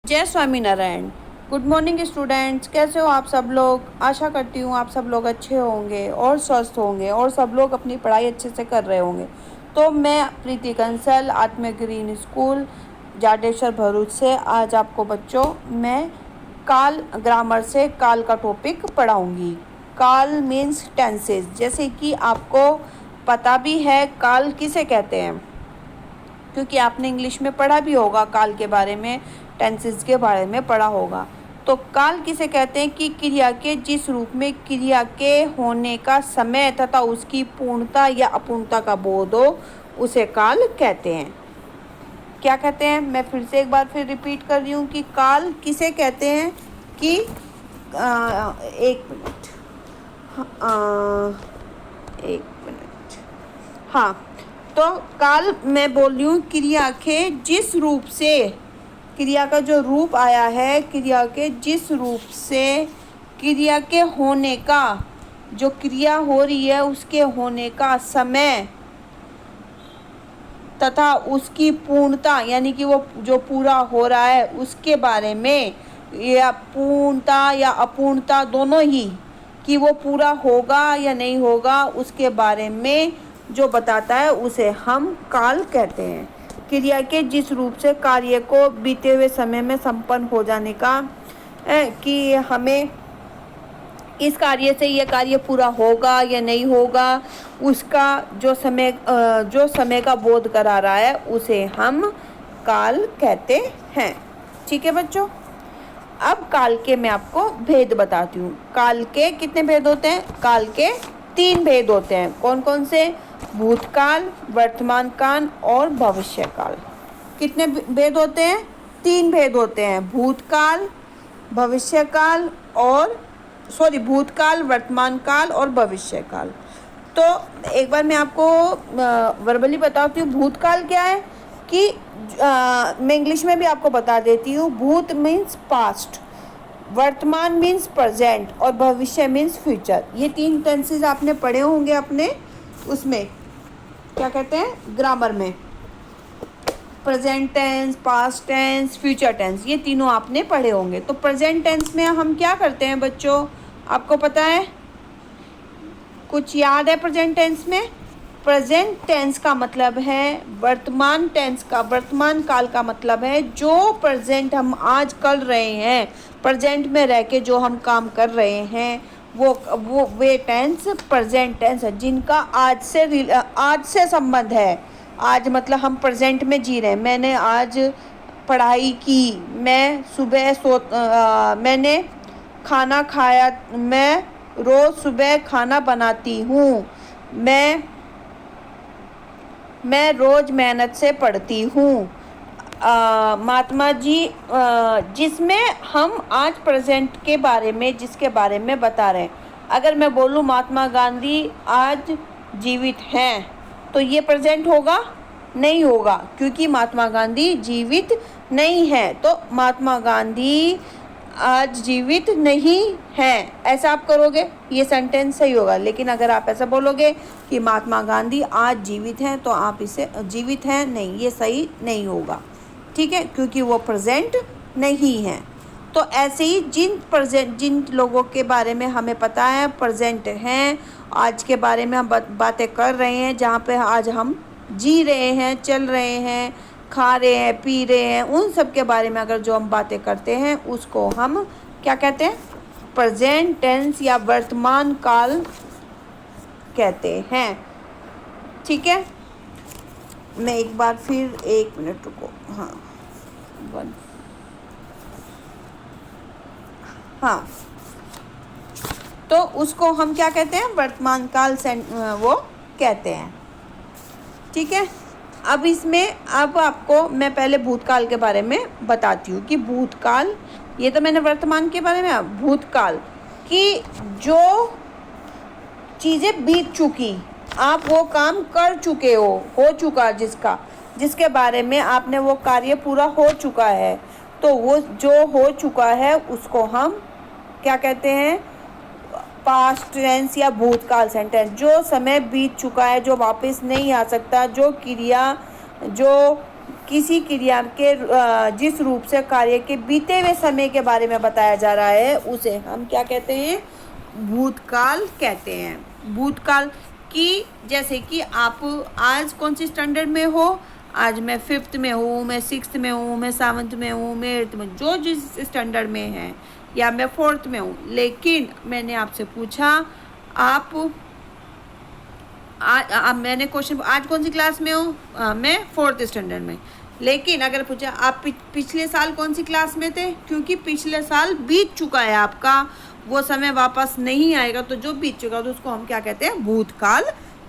जय Swaminarayan. Good morning students, कैसे हो आप सब लोग। आशा करती हूँ आप सब लोग अच्छे होंगे और स्वस्थ होंगे और सब लोग अपनी पढ़ाई अच्छे से कर रहे होंगे। तो मैं प्रीति कंसल आत्मा ग्रीन स्कूल जाडेश्वर भरूच से आज आपको बच्चों मैं काल ग्रामर से काल का टॉपिक पढ़ाऊँगी। काल मीन्स टेंसेस, जैसे कि आपको पता भी है काल किसे कहते हैं, क्योंकि आपने इंग्लिश में पढ़ा भी होगा काल के बारे में, टेंसेस के बारे में पढ़ा होगा। तो काल किसे कहते हैं कि क्रिया के जिस रूप में क्रिया के होने का समय तथा उसकी पूर्णता या अपूर्णता का बोध हो, उसे काल कहते हैं। क्या कहते हैं, मैं फिर से एक बार फिर रिपीट कर रही हूँ कि काल किसे कहते हैं कि एक मिनट, एक मिनट, हाँ। तो काल मैं बोल रही हूँ क्रिया के जिस रूप से, क्रिया का जो रूप आया है, क्रिया के जिस रूप से क्रिया के होने का, जो क्रिया हो रही है उसके होने का समय तथा उसकी पूर्णता, यानी कि वो जो पूरा हो रहा है उसके बारे में, या पूर्णता या अपूर्णता दोनों ही, कि वो पूरा होगा या नहीं होगा उसके बारे में जो बताता है उसे हम काल कहते हैं। क्रिया के जिस रूप से कार्य को बीते हुए समय में संपन्न हो जाने का, कि हमें इस कार्य से यह कार्य पूरा होगा या नहीं होगा, उसका जो समय का बोध करा रहा है उसे हम काल कहते हैं। ठीक है बच्चों। अब काल के मैं आपको भेद बताती हूँ। काल के कितने भेद होते हैं? काल के 3 भेद होते हैं। कौन कौन से? भूतकाल, वर्तमान काल और भविष्य काल। कितने भेद होते हैं? 3 भेद होते हैं। भूतकाल, भविष्य काल और भूतकाल, वर्तमान काल और भविष्य काल। तो एक बार मैं आपको वर्बली बताती हूँ भूतकाल क्या है, कि मैं इंग्लिश में भी आपको बता देती हूँ। भूत मीन्स पास्ट, वर्तमान मीन्स प्रेजेंट और भविष्य मीन्स फ्यूचर। ये 3 टेंसेस आपने पढ़े होंगे अपने उसमें, क्या कहते हैं, ग्रामर में। Present tense, past tense, future tense, ये तीनों आपने पढ़े होंगे। तो प्रेजेंट टेंस में हम क्या करते हैं बच्चों, आपको पता है? कुछ याद है प्रेजेंट टेंस में? प्रेजेंट टेंस का मतलब है वर्तमान टेंस का, वर्तमान काल का मतलब है जो प्रेजेंट हम आज कर रहे हैं, प्रेजेंट में रह के जो हम काम कर रहे हैं, वो वे टेंस प्रेजेंट टेंस है, जिनका आज से संबंध है। आज मतलब हम प्रेजेंट में जी रहे हैं। मैंने आज पढ़ाई की, मैं मैंने खाना खाया, मैं रोज़ सुबह खाना बनाती हूँ, मैं रोज़ मेहनत से पढ़ती हूँ। महात्मा जी, जिसमें हम आज प्रेजेंट के बारे में, जिसके बारे में बता रहे हैं। अगर मैं बोलूँ महात्मा गांधी आज जीवित हैं, तो ये प्रेजेंट होगा? नहीं होगा, क्योंकि महात्मा गांधी जीवित नहीं है। तो महात्मा गांधी आज जीवित नहीं हैं, ऐसा आप करोगे, ये सेंटेंस सही होगा। लेकिन अगर आप ऐसा बोलोगे कि महात्मा गांधी आज जीवित हैं, तो आप इसे जीवित हैं नहीं, ये सही नहीं होगा। ठीक है, क्योंकि वो प्रेजेंट नहीं हैं। तो ऐसे ही जिन लोगों के बारे में हमें पता है प्रेजेंट हैं, आज के बारे में हम बातें कर रहे हैं, जहाँ पे आज हम जी रहे हैं, चल रहे हैं, खा रहे हैं, पी रहे हैं, उन सब के बारे में अगर जो हम बातें करते हैं उसको हम क्या कहते हैं? प्रेजेंट टेंस या वर्तमान काल कहते हैं। ठीक है, मैं एक बार फिर, एक मिनट रुको, हाँ, तो उसको हम क्या कहते हैं? वर्तमान काल से वो कहते हैं। ठीक है। अब आपको मैं पहले भूतकाल के बारे में बताती हूँ कि भूतकाल, ये तो मैंने वर्तमान के बारे में, भूतकाल कि जो चीज़ें बीत चुकी, आप वो काम कर चुके हो चुका, जिसके बारे में आपने वो कार्य पूरा हो चुका है, तो वो जो हो चुका है उसको हम क्या कहते हैं? पास्ट टेंस या भूतकाल सेंटेंस। जो समय बीत चुका है, जो वापस नहीं आ सकता, जो क्रिया किसी क्रिया के जिस रूप से कार्य के बीते हुए समय के बारे में बताया जा रहा है उसे हम क्या कहते हैं, भूतकाल कहते हैं। भूतकाल की, जैसे कि आप आज कौन सी स्टैंडर्ड में हो, आज मैं 5th में हूँ, मैं 6th में हूँ, मैं 7th में हूँ, मैं 8th में, जो जिस स्टैंडर्ड में है, या मैं 4th में हूँ। लेकिन मैंने आपसे पूछा आप मैंने क्वेश्चन, आज कौन सी क्लास में हो, मैं 4th स्टैंडर्ड में। लेकिन अगर पूछा आप पिछले साल कौन सी क्लास में थे, क्योंकि पिछले साल बीत चुका है आपका, वो समय वापस नहीं आएगा, तो जो बीत चुका है तो उसको हम क्या कहते हैं, भूतकाल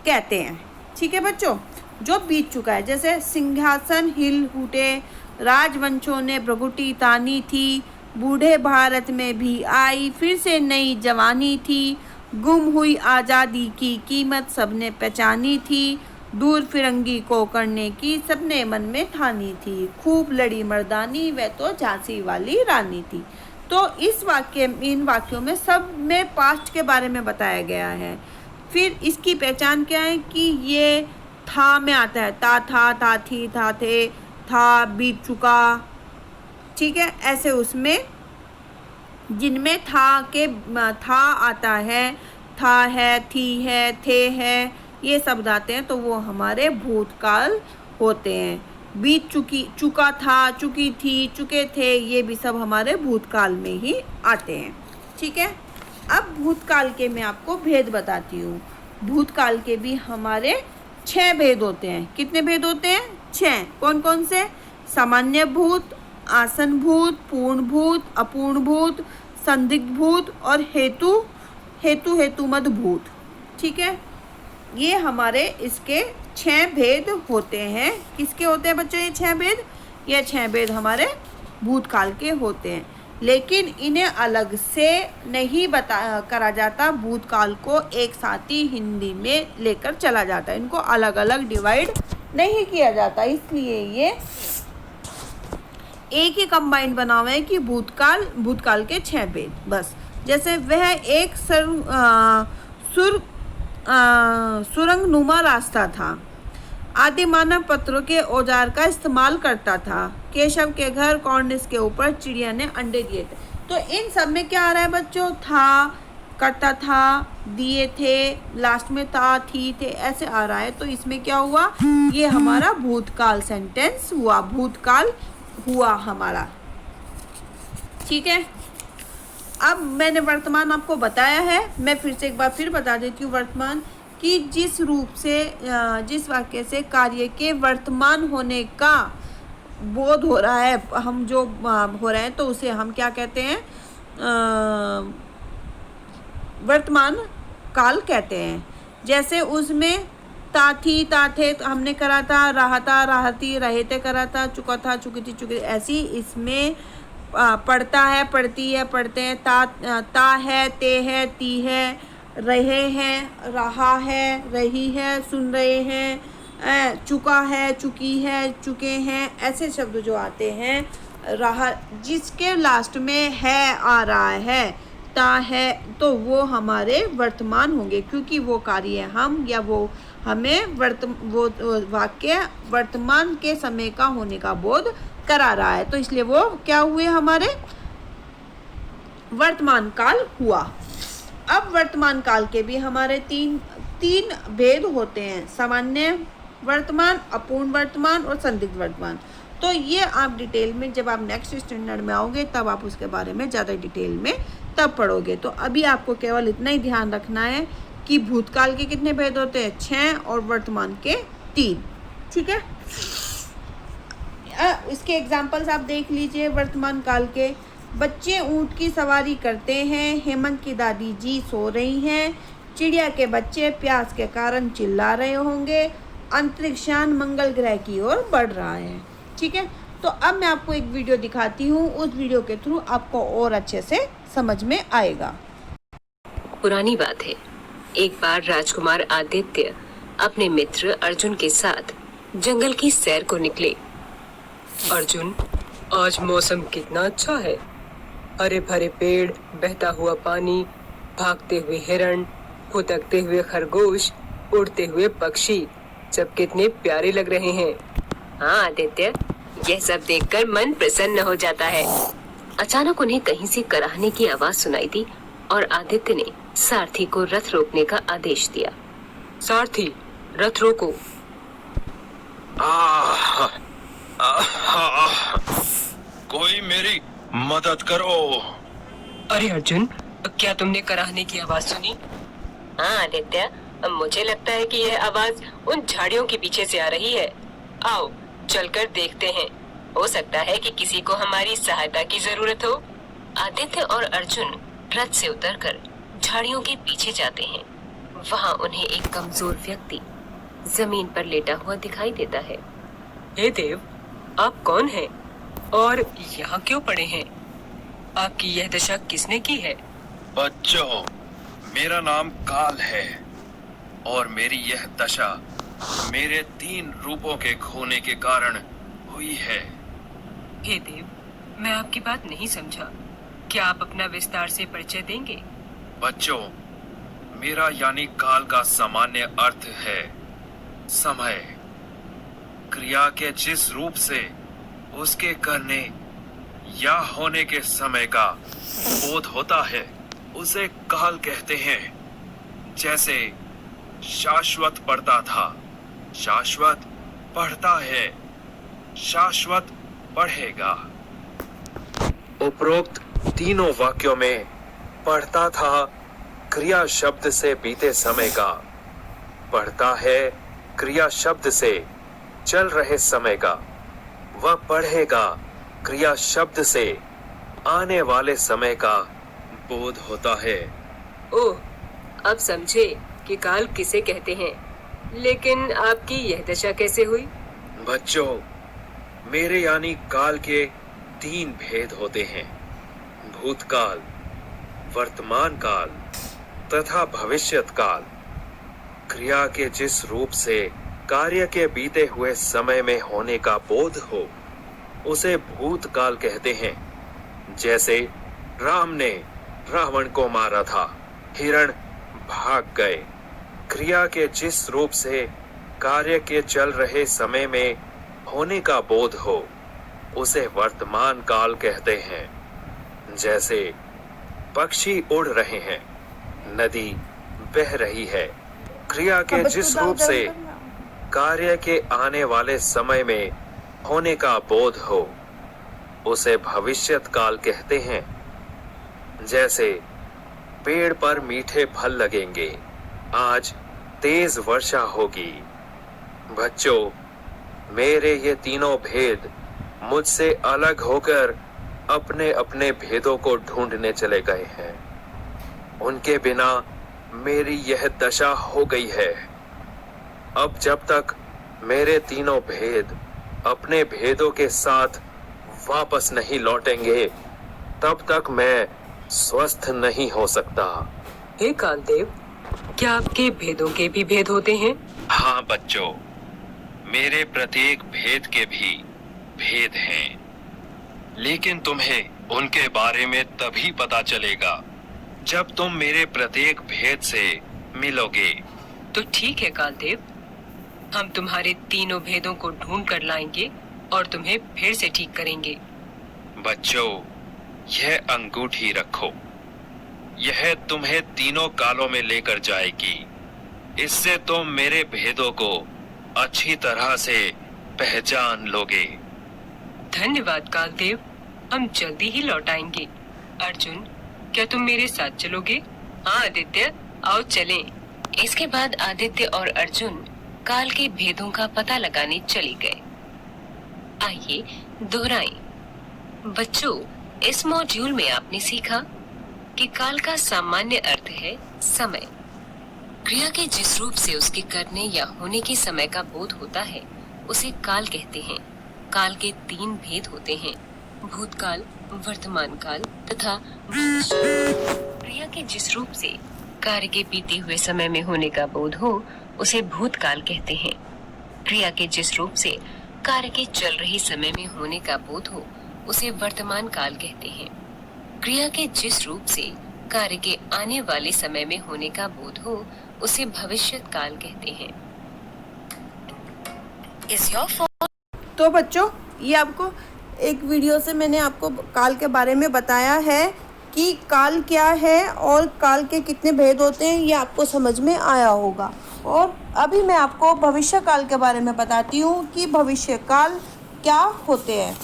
कहते हैं। ठीक है बच्चों, जो बीत चुका है, जैसे सिंहासन हिल उठे, राजवंशों ने भ्रगुटी तानी थी, बूढ़े भारत में भी आई फिर से नई जवानी थी, गुम हुई आज़ादी की कीमत सबने पहचानी थी, दूर फिरंगी को करने की सबने मन में ठानी थी, खूब लड़ी मर्दानी वह तो झांसी वाली रानी थी। तो इन वाक्यों में सब में पास्ट के बारे में बताया गया है। फिर इसकी पहचान क्या है कि ये था में आता है, था थी, था थे, था, बीत चुका। ठीक है, ऐसे उसमें जिनमें था आता है, था है, थी है, थे है, ये शब्द आते हैं तो वो हमारे भूतकाल होते हैं। बीत चुका था, चुकी थी, चुके थे, ये भी सब हमारे भूतकाल में ही आते हैं। ठीक है, अब भूतकाल के मैं आपको भेद बताती हूँ। भूतकाल के भी हमारे 6 भेद होते हैं। कितने भेद होते हैं? 6। कौन कौन से? सामान्य भूत, आसन भूत, पूर्ण भूत, अपूर्ण भूत, संदिग्ध भूत और हेतुमद भूत। ठीक है, ये हमारे इसके 6 भेद होते हैं। किसके होते हैं बच्चों ये 6 भेद? ये 6 भेद हमारे भूतकाल के होते हैं, लेकिन इन्हें अलग से नहीं करा जाता। भूतकाल को एक साथ ही हिंदी में लेकर चला जाता है, इनको अलग अलग डिवाइड नहीं किया जाता, इसलिए ये एक ही कंबाइंड बना हुआ है कि भूतकाल के 6 भेद बस। जैसे वह एक सुरंगनुमा रास्ता था, आदि मानव पत्थरों के औजार का इस्तेमाल करता था, केशव के घर कॉर्निस के ऊपर चिड़िया ने अंडे दिए थे। तो इन सब में क्या आ रहा है बच्चों? था, करता था, दिए थे, लास्ट में था, थी, थे, ऐसे आ रहा है। तो इसमें क्या हुआ? ये हमारा भूतकाल सेंटेंस हुआ, भूतकाल हुआ हमारा। ठीक है, अब मैंने वर्तमान आपको बताया है, मैं फिर से एक बार फिर बता देती हूँ। वर्तमान कि जिस रूप से, जिस वाक्य से कार्य के वर्तमान होने का बोध हो रहा है, हम जो हो रहे हैं, तो उसे हम क्या कहते हैं? वर्तमान काल कहते हैं। जैसे उसमें ता थी, ता थे हमने करा था, रहा था, राहती, रहे थे करा था, चुका था, चुकी थी, चुकी। ऐसी इसमें पढ़ता है, पढ़ती है, पढ़ते हैं, ता है, ते है, ती है, रहे हैं, रहा है, रही है, सुन रहे हैं, चुका है, चुकी है, चुके हैं, ऐसे शब्द जो आते हैं, रहा जिसके लास्ट में है आ रहा है, ता है, तो वो हमारे वर्तमान होंगे, क्योंकि वो कार्य हम या वो हमें वो वाक्य वर्तमान के समय का होने का बोध करा रहा है, तो इसलिए वो क्या हुए? हमारे वर्तमान काल हुआ। अब वर्तमान काल के भी हमारे तीन भेद होते हैं, सामान्य वर्तमान, अपूर्ण वर्तमान और संदिग्ध वर्तमान। तो ये आप डिटेल में जब आप नेक्स्ट स्टैंडर्ड में आओगे तब आप उसके बारे में ज़्यादा डिटेल में तब पढ़ोगे। तो अभी आपको केवल इतना ही ध्यान रखना है कि भूतकाल के कितने भेद होते हैं? 6 और वर्तमान के 3। ठीक है, इसके एग्जाम्पल्स आप देख लीजिए। वर्तमान काल के, बच्चे ऊँट की सवारी करते हैं, हेमंत की दादी जी सो रही हैं, चिड़िया के बच्चे प्यास के कारण चिल्ला रहे होंगे, अंतरिक्षयान मंगल ग्रह की ओर बढ़ रहा है। ठीक है, तो अब मैं आपको एक वीडियो दिखाती हूँ, उस वीडियो के थ्रू आपको और अच्छे से समझ में आएगा। पुरानी बात है, एक बार राजकुमार आदित्य अपने मित्र अर्जुन के साथ जंगल की सैर को निकले। अर्जुन, आज मौसम कितना अच्छा है, हरे भरे पेड़, बहता हुआ पानी, भागते हुए हिरण, फुदकते हुए खरगोश, उड़ते हुए पक्षी, सब कितने प्यारे लग रहे हैं। हाँ आदित्य, यह सब देखकर मन प्रसन्न हो जाता है। अचानक उन्हें कहीं से कराहने की आवाज सुनाई दी और आदित्य ने सारथी को रथ रोकने का आदेश दिया। सारथी, रथ रोको। आह, आह, कोई मेरी मदद करो। अरे अर्जुन, क्या तुमने कराहने की आवाज सुनी? हाँ आदित्य, मुझे लगता है कि यह आवाज उन झाड़ियों के पीछे से आ रही है। आओ चलकर देखते हैं, हो सकता है कि किसी को हमारी सहायता की जरूरत हो। आदित्य और अर्जुन रथ से उतरकर झाड़ियों के पीछे जाते हैं। वहाँ उन्हें एक कमजोर व्यक्ति जमीन पर लेटा हुआ दिखाई देता है। हे देव, आप कौन हैं और यहाँ क्यों पड़े हैं? आपकी यह दशा किसने की है? बच्चों, मेरा नाम काल है और मेरी यह दशा मेरे 3 रूपों के खोने के कारण हुई है। हे देव, मैं आपकी बात नहीं समझा। क्या आप अपना विस्तार से परिचय देंगे? बच्चों, मेरा यानी काल का सामान्य अर्थ है समय। क्रिया के जिस रूप से उसके करने या होने के समय का बोध होता है उसे काल कहते हैं। जैसे शाश्वत पढ़ता था, शाश्वत पढ़ता है, शाश्वत पढ़ेगा। उपरोक्त तीनों वाक्यों में पढ़ता था क्रिया शब्द से बीते समय का, पढ़ता है क्रिया शब्द से चल रहे समय का, वह पढ़ेगा क्रिया शब्द से आने वाले समय का बोध होता है। ओह, अब समझे कि काल किसे कहते हैं। लेकिन आपकी यह दशा कैसे हुई? बच्चों, मेरे यानी काल के 3 भेद होते हैं, भूतकाल, वर्तमान काल तथा भविष्यत काल। क्रिया के जिस रूप से कार्य के बीते हुए समय में होने का बोध हो उसे भूतकाल कहते हैं। जैसे राम ने रावण को मारा था, हिरण भाग गए। क्रिया के जिस रूप से कार्य के चल रहे समय में होने का बोध हो उसे वर्तमान काल कहते हैं। जैसे पक्षी उड़ रहे हैं, नदी बह रही है। क्रिया के जिस रूप से कार्य के आने वाले समय में होने का बोध हो उसे भविष्यत काल कहते हैं। जैसे पेड़ पर मीठे फल लगेंगे, आज तेज वर्षा होगी। बच्चों, मेरे ये तीनों भेद मुझसे अलग होकर अपने अपने भेदों को ढूंढने चले गए हैं। उनके बिना मेरी यह दशा हो गई है। अब जब तक मेरे तीनों भेद अपने भेदों के साथ वापस नहीं लौटेंगे तब तक मैं स्वस्थ नहीं हो सकता। हे कालदेव, क्या आपके भेदों के भी भेद होते हैं? हाँ बच्चों, मेरे प्रत्येक भेद के भी भेद हैं, लेकिन तुम्हें उनके बारे में तभी पता चलेगा जब तुम मेरे प्रत्येक भेद से मिलोगे। तो ठीक है कालदेव, हम तुम्हारे तीनों भेदों को ढूंढ कर लाएंगे और तुम्हें फिर से ठीक करेंगे। बच्चों, यह अंगूठी रखो, यह तुम्हें तीनों कालों में लेकर जाएगी। इससे तुम मेरे भेदों को अच्छी तरह से पहचान लोगे। धन्यवाद कालदेव, हम जल्दी ही लौट आएंगे। अर्जुन, क्या तुम मेरे साथ चलोगे? हाँ आदित्य, आओ चलें। इसके बाद आदित्य और अर्जुन काल के भेदों का पता लगाने चले गए। आइए दोहराएं। बच्चों, इस मॉड्यूल में आपने सीखा कि काल का सामान्य अर्थ है समय। क्रिया के जिस रूप से उसके करने या होने के समय का बोध होता है उसे काल कहते हैं। काल के 3 भेद होते हैं, भूतकाल, वर्तमान काल तथा भविष्य। क्रिया के जिस रूप से कार्य के बीते हुए समय में होने का बोध हो उसे भूतकाल कहते हैं। क्रिया के जिस रूप से कार्य के चल रही समय में होने का बोध हो उसे वर्तमान काल कहते हैं। क्रिया के जिस रूप से कार्य के आने वाले समय में होने का बोध हो उसे भविष्यत काल कहते हैं। तो बच्चों, ये आपको एक वीडियो से मैंने आपको काल के बारे में बताया है कि काल क्या है और काल के कितने भेद होते हैं, ये आपको समझ में आया होगा। और अभी मैं आपको भविष्य काल के बारे में बताती हूँ कि भविष्य काल क्या होते हैं।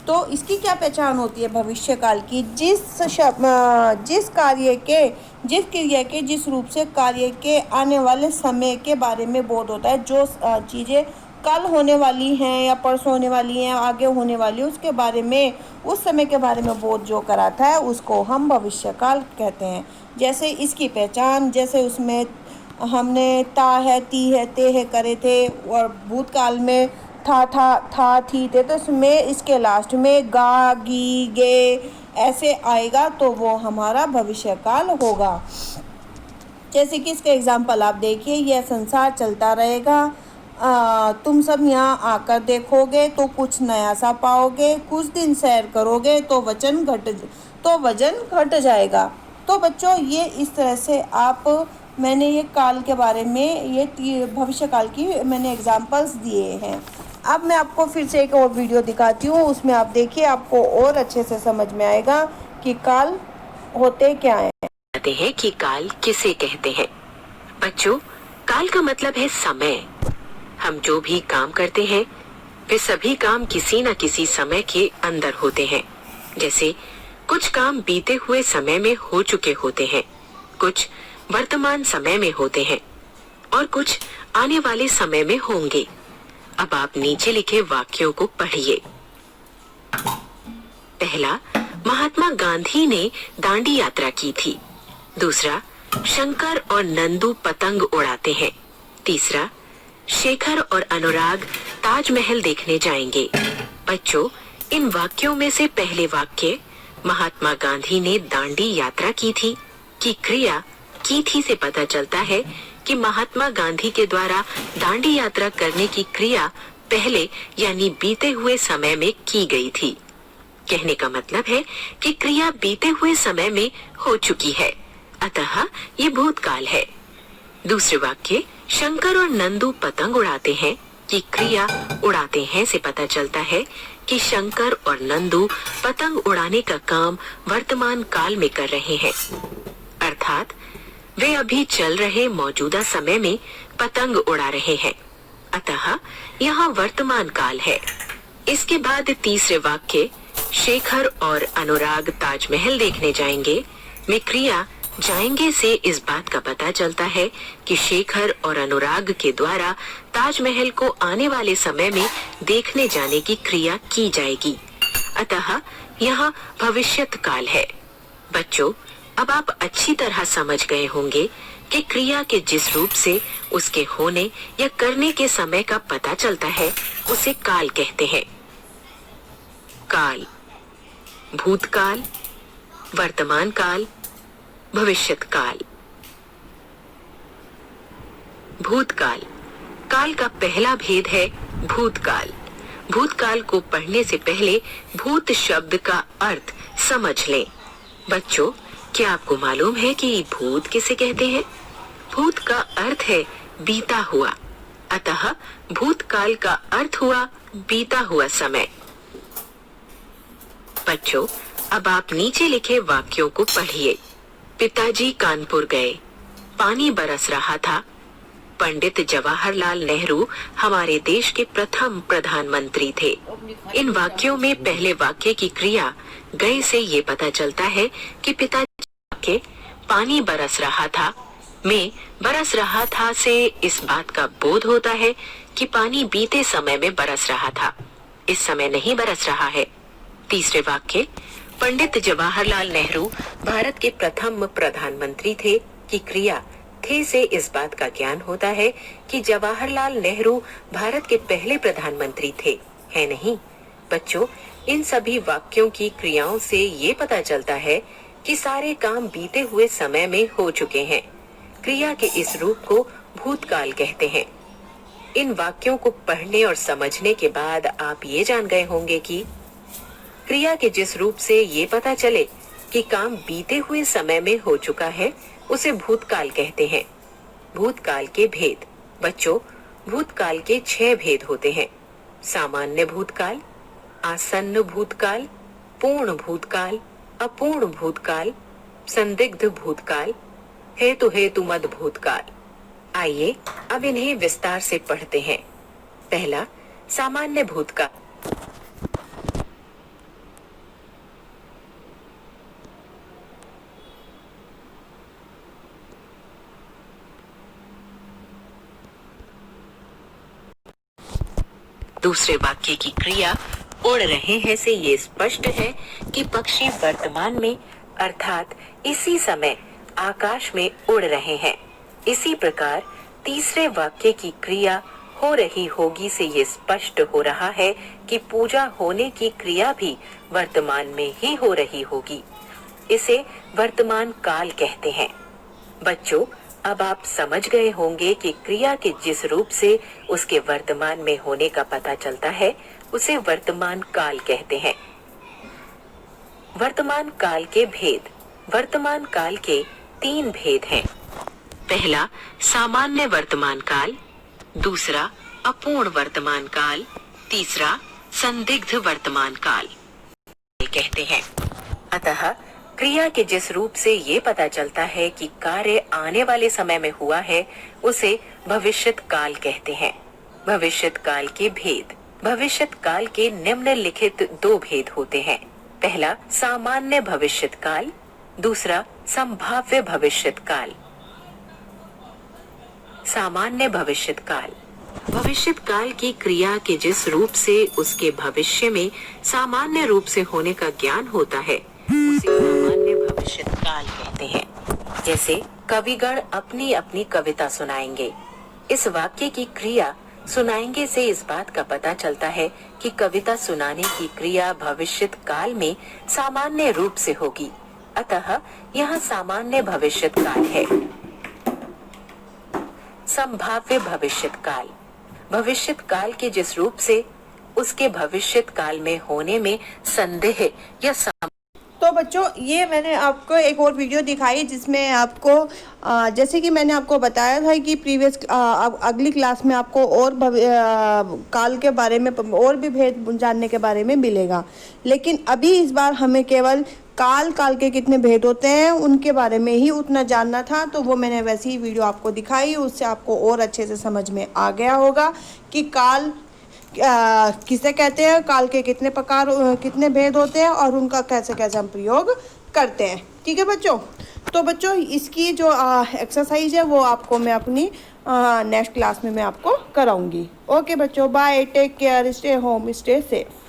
तो इसकी क्या पहचान होती है भविष्य काल की? जिस कार्य के, जिस क्रिया के, जिस रूप से कार्य के आने वाले समय के बारे में बोध होता है। जो चीज़ें कल होने वाली हैं या परसों होने वाली हैं, आगे होने वाली है, उसके बारे में, उस समय के बारे में बोध जो कराता है उसको हम भविष्य काल कहते हैं। जैसे इसकी पहचान, जैसे उसमें हमने ता है, ती है, ते है करे थे, और भूतकाल में था, थी, थे, तो इसमें इसके लास्ट में गा, गी, गे ऐसे आएगा तो वो हमारा भविष्य काल होगा। जैसे कि इसका एग्जाम्पल आप देखिए, यह संसार चलता रहेगा, तुम सब यहाँ आकर देखोगे तो कुछ नया सा पाओगे, कुछ दिन सैर करोगे तो वजन घट जाएगा। तो बच्चों ये इस तरह से मैंने ये काल के बारे में, ये भविष्य काल की मैंने एग्जाम्पल्स दिए हैं। अब मैं आपको फिर से एक और वीडियो दिखाती हूँ, उसमें आप देखिए, आपको और अच्छे से समझ में आएगा कि काल होते क्या है। कहते हैं कि काल किसे कहते हैं। बच्चों, काल का मतलब है समय। हम जो भी काम करते हैं वे सभी काम किसी न किसी समय के अंदर होते हैं। जैसे कुछ काम बीते हुए समय में हो चुके होते हैं, कुछ वर्तमान समय में होते हैं और कुछ आने वाले समय में होंगे। अब आप नीचे लिखे वाक्यों को पढ़िए। पहला, महात्मा गांधी ने दांडी यात्रा की थी। दूसरा, शंकर और नंदू पतंग उड़ाते हैं। तीसरा, शेखर और अनुराग ताजमहल देखने जाएंगे। बच्चों, इन वाक्यों में से पहले वाक्य महात्मा गांधी ने दांडी यात्रा की थी की क्रिया की थी से पता चलता है कि महात्मा गांधी के द्वारा दांडी यात्रा करने की क्रिया पहले यानी बीते हुए समय में की गई थी। कहने का मतलब है कि क्रिया बीते हुए समय में हो चुकी है, अतः ये भूतकाल है। दूसरे वाक्य शंकर और नंदू पतंग उड़ाते हैं की क्रिया उड़ाते हैं से पता चलता है कि शंकर और नंदू पतंग उड़ाने का काम वर्तमान काल में कर रहे हैं, अर्थात वे अभी चल रहे मौजूदा समय में पतंग उड़ा रहे हैं, अतः यहाँ वर्तमान काल है। इसके बाद तीसरे वाक्य शेखर और अनुराग ताजमहल देखने जाएंगे में क्रिया जाएंगे से इस बात का पता चलता है कि शेखर और अनुराग के द्वारा ताजमहल को आने वाले समय में देखने जाने की क्रिया की जाएगी, अतः यहाँ भविष्यत काल है। बच्चों, अब आप अच्छी तरह समझ गए होंगे कि क्रिया के जिस रूप से उसके होने या करने के समय का पता चलता है उसे काल कहते हैं। काल, भूतकाल, वर्तमान काल, भविष्यत काल। भूतकाल काल का पहला भेद है भूतकाल। भूतकाल को पढ़ने से पहले भूत शब्द का अर्थ समझ लें। बच्चों, क्या आपको मालूम है कि भूत किसे कहते हैं? भूत का अर्थ है बीता हुआ, अतः भूतकाल का अर्थ हुआ बीता हुआ समय। बच्चों, अब आप नीचे लिखे वाक्यों को पढ़िए। पिताजी कानपुर गए, पानी बरस रहा था, पंडित जवाहरलाल नेहरू हमारे देश के प्रथम प्रधानमंत्री थे। इन वाक्यों में पहले वाक्य की क्रिया गए से ये पता चलता है कि पिताजी के पानी बरस रहा था में बरस रहा था से इस बात का बोध होता है कि पानी बीते समय में बरस रहा था, इस समय नहीं बरस रहा है। तीसरे वाक्य पंडित जवाहरलाल नेहरू भारत के प्रथम प्रधानमंत्री थे की क्रिया थे से इस बात का ज्ञान होता है कि जवाहरलाल नेहरू भारत के पहले प्रधानमंत्री थे, है नहीं? बच्चों, इन सभी वाक्यों की क्रियाओं से ये पता चलता है कि सारे काम बीते हुए समय में हो चुके हैं। क्रिया के इस रूप को भूतकाल कहते हैं। इन वाक्यों को पढ़ने और समझने के बाद आप ये जान गए होंगे कि क्रिया के जिस रूप से ये पता चले कि काम बीते हुए समय में हो चुका है उसे भूतकाल कहते हैं। भूतकाल के भेद। बच्चों, भूतकाल के 6 भेद होते हैं। सामान्य भूतकाल, आसन्न भूतकाल, पूर्ण भूतकाल, अपूर्ण भूतकाल, संदिग्ध भूतकाल, हेतु हेतु मद भूतकाल। आइए अब इन्हें विस्तार से पढ़ते हैं। पहला, सामान्य भूतकाल। दूसरे वाक्य की क्रिया उड़ रहे हैं से ये स्पष्ट है कि पक्षी वर्तमान में अर्थात इसी समय आकाश में उड़ रहे हैं। इसी प्रकार तीसरे वाक्य की क्रिया हो रही होगी से ये स्पष्ट हो रहा है कि पूजा होने की क्रिया भी वर्तमान में ही हो रही होगी। इसे वर्तमान काल कहते हैं। बच्चों, अब आप समझ गए होंगे कि क्रिया के जिस रूप से उसके वर्तमान में होने का पता चलता है उसे वर्तमान काल कहते हैं। वर्तमान काल के भेद। वर्तमान काल के 3 भेद हैं। पहला, सामान्य वर्तमान काल, दूसरा अपूर्ण वर्तमान काल, तीसरा संदिग्ध वर्तमान काल कहते हैं। अतः क्रिया के जिस रूप से ये पता चलता है कि कार्य आने वाले समय में हुआ है उसे भविष्यत काल कहते हैं। भविष्यत काल के भेद। भविष्यत काल के निम्नलिखित 2 भेद होते हैं। पहला, सामान्य भविष्यत काल, दूसरा संभाव्य भविष्यत काल। सामान्य भविष्यत काल। भविष्यत काल की क्रिया के जिस रूप से उसके भविष्य में सामान्य रूप से होने का ज्ञान होता है उसे सामान्य भविष्यत काल कहते हैं। जैसे कविगण अपनी अपनी कविता सुनाएंगे। इस वाक्य की क्रिया सुनाएंगे से इस बात का पता चलता है कि कविता सुनाने की क्रिया भविष्यत काल में सामान्य रूप से होगी। अतः यहाँ सामान्य भविष्यत काल है। संभाव्य भविष्यत काल। भविष्यत काल के जिस रूप से उसके भविष्यत काल में होने में संदेह या तो बच्चों, ये मैंने आपको एक और वीडियो दिखाई जिसमें आपको जैसे कि मैंने आपको बताया था कि प्रीवियस अगली क्लास में आपको और काल के बारे में और भी भेद जानने के बारे में मिलेगा। लेकिन अभी इस बार हमें केवल काल के कितने भेद होते हैं उनके बारे में ही उतना जानना था, तो वो मैंने वैसी ही वीडियो आपको दिखाई। उससे आपको और अच्छे से समझ में आ गया होगा कि काल किसे कहते हैं, काल के कितने प्रकार कितने भेद होते हैं और उनका कैसे कैसे हम प्रयोग करते हैं। ठीक है बच्चों। तो बच्चों, इसकी जो एक्सरसाइज है वो आपको मैं अपनी नेक्स्ट क्लास में मैं आपको कराऊंगी। ओके बच्चों, bye, take care, stay home, stay safe.